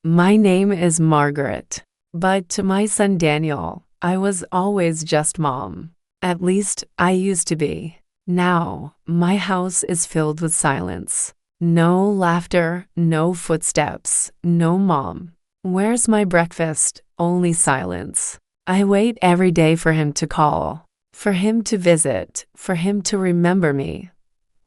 My name is Margaret. But to my son Daniel, I was always just mom. At least I used to be. Now, my house is filled with silence. No laughter, no footsteps, no mom. Where's my breakfast? Only silence. I wait every day for him to call, for him to visit, for him to remember me.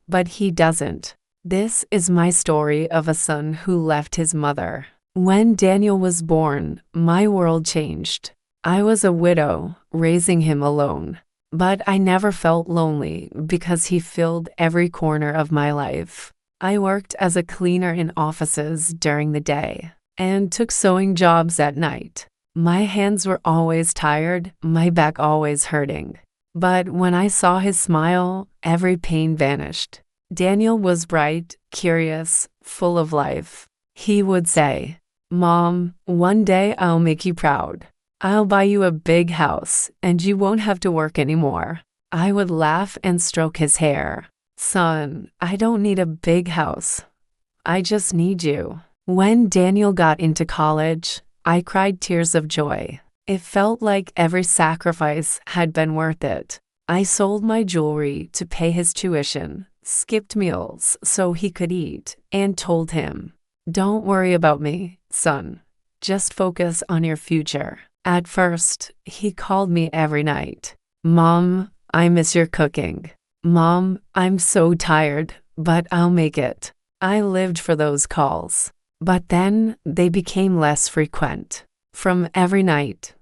But he doesn't. This is my story of a son who left his mother. When Daniel was born, my world changed. I was a widow, raising him alone. But I never felt lonely because he filled every corner of my life. I worked as a cleaner in offices during the day and took sewing jobs at night. My hands were always tired, my back always hurting. But when I saw his smile, every pain vanished. Daniel was bright, curious, full of life. He would say, "Mom, one day I'll make you proud. I'll buy you a big house, and you won't have to work anymore." I would laugh and stroke his hair. "Son, I don't need a big house. I just need you." When Daniel got into college, I cried tears of joy. It felt like every sacrifice had been worth it. I sold my jewelry to pay his tuition, skipped meals so he could eat, and told him, "Don't worry about me, son. Just focus on your future." At first, he called me every night. "Mom, I miss your cooking. Mom, I'm so tired, but I'll make it." I lived for those calls. But then they became less frequent. From every night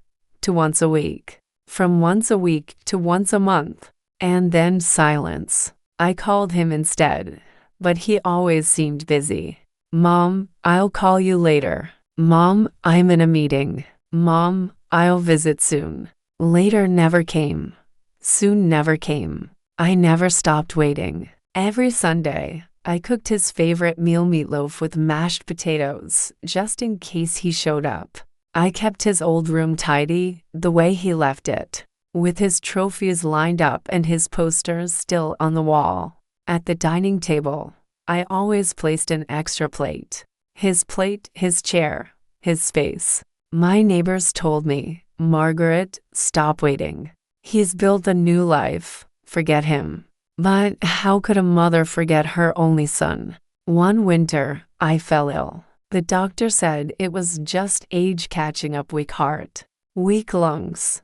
to once a week. From once a week to once a month. And then silence. I called him instead, but he always seemed busy. "Mom, I'll call you later. Mom, I'm in a meeting. Mom, I'll visit soon." Later never came. Soon never came. I never stopped waiting. Every Sunday, I cooked his favorite meal, meatloaf with mashed potatoes, just in case he showed up. I kept his old room tidy, the way he left it, with his trophies lined up and his posters still on the wall. At the dining table, I always placed an extra plate. His plate, his chair, his space. My neighbors told me, "Margaret, stop waiting. He's built a new life. Forget him." But how could a mother forget her only son? One winter, I fell ill. The doctor said it was just age catching up, weak heart, weak lungs.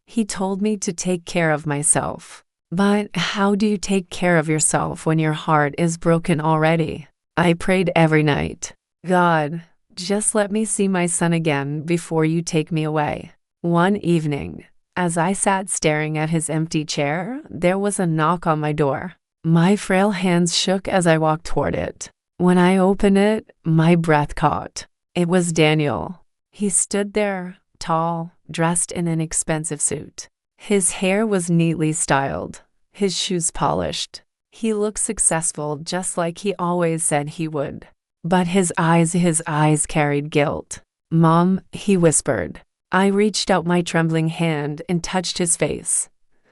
He told me to take care of myself. But how do you take care of yourself when your heart is broken already? I prayed every night. "God, just let me see my son again before you take me away." One evening, as I sat staring at his empty chair, there was a knock on my door. My frail hands shook as I walked toward it. When I opened it, my breath caught. It was Daniel. He stood there, tall, dressed in an expensive suit. His hair was neatly styled, his shoes polished. He looked successful, just like he always said he would. But his eyes carried guilt. "Mom," he whispered. I reached out my trembling hand and touched his face.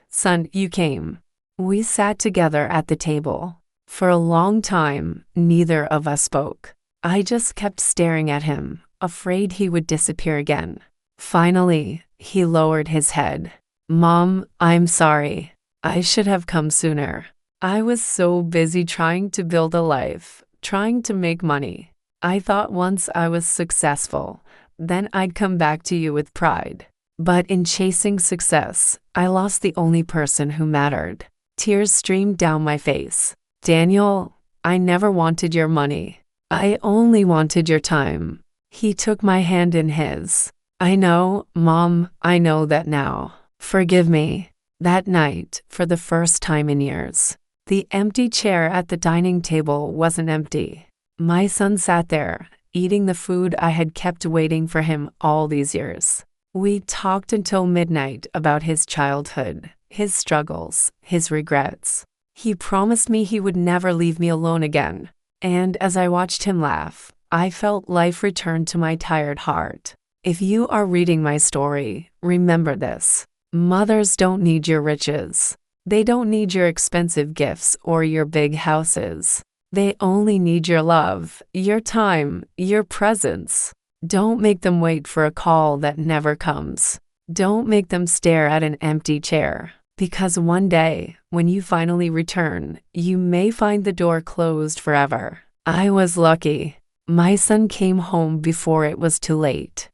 "Son, you came." We sat together at the table. For a long time, neither of us spoke. I just kept staring at him, afraid he would disappear again. Finally, he lowered his head. "Mom, I'm sorry. I should have come sooner. I was so busy trying to build a life, trying to make money. I thought once I was successful, then I'd come back to you with pride. But in chasing success, I lost the only person who mattered." Tears streamed down my face. "Daniel, I never wanted your money. I only wanted your time." He took my hand in his. "I know, Mom, I know that now. Forgive me." That night, for the first time in years, the empty chair at the dining table wasn't empty. My son sat there, eating the food I had kept waiting for him all these years. We talked until midnight about his childhood, his struggles, his regrets. He promised me he would never leave me alone again. And as I watched him laugh, I felt life return to my tired heart. If you are reading my story, remember this. Mothers don't need your riches. They don't need your expensive gifts or your big houses. They only need your love, your time, your presence. Don't make them wait for a call that never comes. Don't make them stare at an empty chair. Because one day, when you finally return, you may find the door closed forever. I was lucky. My son came home before it was too late.